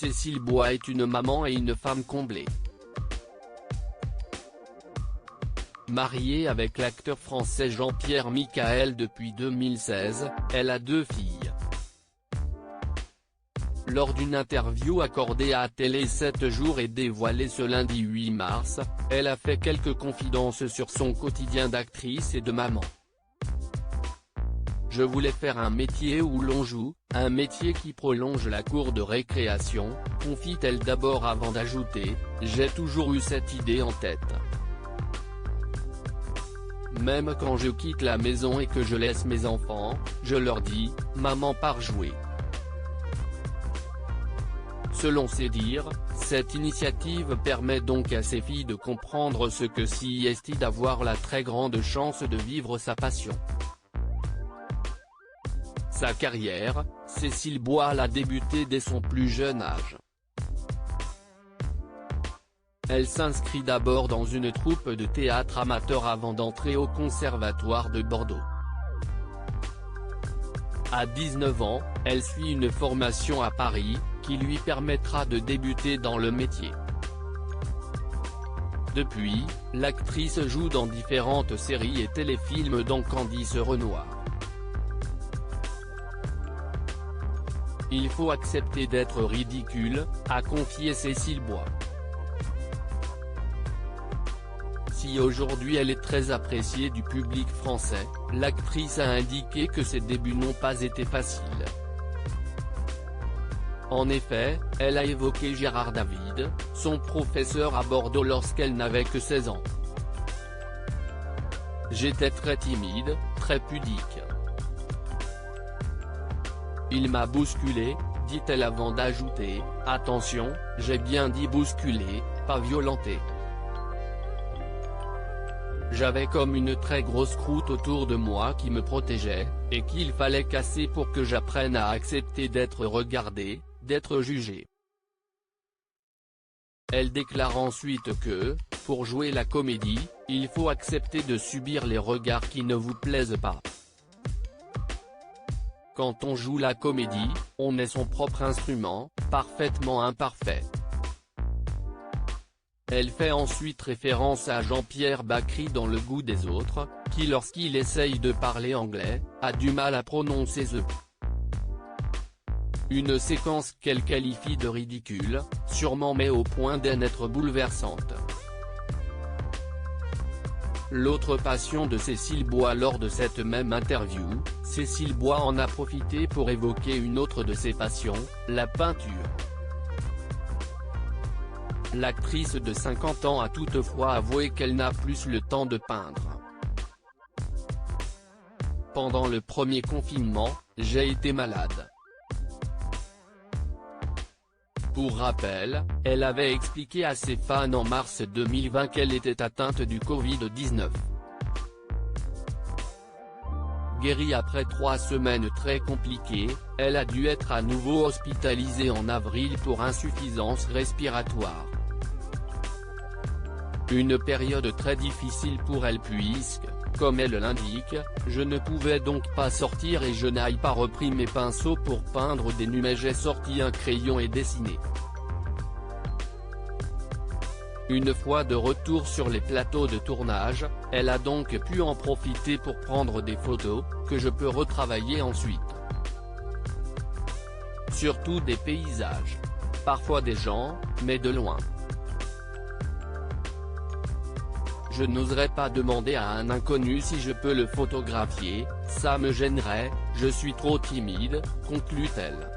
Cécile Bois est une maman et une femme comblée. Mariée avec l'acteur français Jean-Pierre Michael depuis 2016, elle a 2 filles. Lors d'une interview accordée à Télé 7 jours et dévoilée ce lundi 8 mars, elle a fait quelques confidences sur son quotidien d'actrice et de maman. Je voulais faire un métier où l'on joue, un métier qui prolonge la cour de récréation, confie-t-elle d'abord avant d'ajouter, j'ai toujours eu cette idée en tête. Même quand je quitte la maison et que je laisse mes enfants, je leur dis, maman part jouer. Selon ses dires, cette initiative permet donc à ses filles de comprendre ce que c'est d'avoir la très grande chance de vivre sa passion. Sa carrière, Cécile Bois l'a débutée dès son plus jeune âge. Elle s'inscrit d'abord dans une troupe de théâtre amateur avant d'entrer au Conservatoire de Bordeaux. À 19 ans, elle suit une formation à Paris, qui lui permettra de débuter dans le métier. Depuis, l'actrice joue dans différentes séries et téléfilms dont Candice Renoir. Il faut accepter d'être ridicule, a confié Cécile Bois. Si aujourd'hui elle est très appréciée du public français, l'actrice a indiqué que ses débuts n'ont pas été faciles. En effet, elle a évoqué Gérard David, son professeur à Bordeaux lorsqu'elle n'avait que 16 ans. J'étais très timide, très pudique. Il m'a bousculé, dit-elle avant d'ajouter, attention, j'ai bien dit bousculé, pas violenté. J'avais comme une très grosse croûte autour de moi qui me protégeait, et qu'il fallait casser pour que j'apprenne à accepter d'être regardée, d'être jugée. Elle déclare ensuite que, pour jouer la comédie, il faut accepter de subir les regards qui ne vous plaisent pas. Quand on joue la comédie, on est son propre instrument, parfaitement imparfait. Elle fait ensuite référence à Jean-Pierre Bacri dans Le Goût des autres, qui lorsqu'il essaye de parler anglais, a du mal à prononcer the. Une séquence qu'elle qualifie de ridicule, sûrement mais au point d'en être bouleversante. L'autre passion de Cécile Bois. Lors de cette même interview, Cécile Bois en a profité pour évoquer une autre de ses passions, la peinture. L'actrice de 50 ans a toutefois avoué qu'elle n'a plus le temps de peindre. Pendant le premier confinement, j'ai été malade. Pour rappel, elle avait expliqué à ses fans en mars 2020 qu'elle était atteinte du Covid-19. Guérie après 3 semaines très compliquées, elle a dû être à nouveau hospitalisée en avril pour insuffisance respiratoire. Une période très difficile pour elle puisque, comme elle l'indique, je ne pouvais donc pas sortir et je n'ai pas repris mes pinceaux pour peindre des nus mais j'ai sorti un crayon et dessiné. Une fois de retour sur les plateaux de tournage, elle a donc pu en profiter pour prendre des photos, que je peux retravailler ensuite. Surtout des paysages. Parfois des gens, mais de loin. Je n'oserais pas demander à un inconnu si je peux le photographier, ça me gênerait, je suis trop timide, conclut-elle.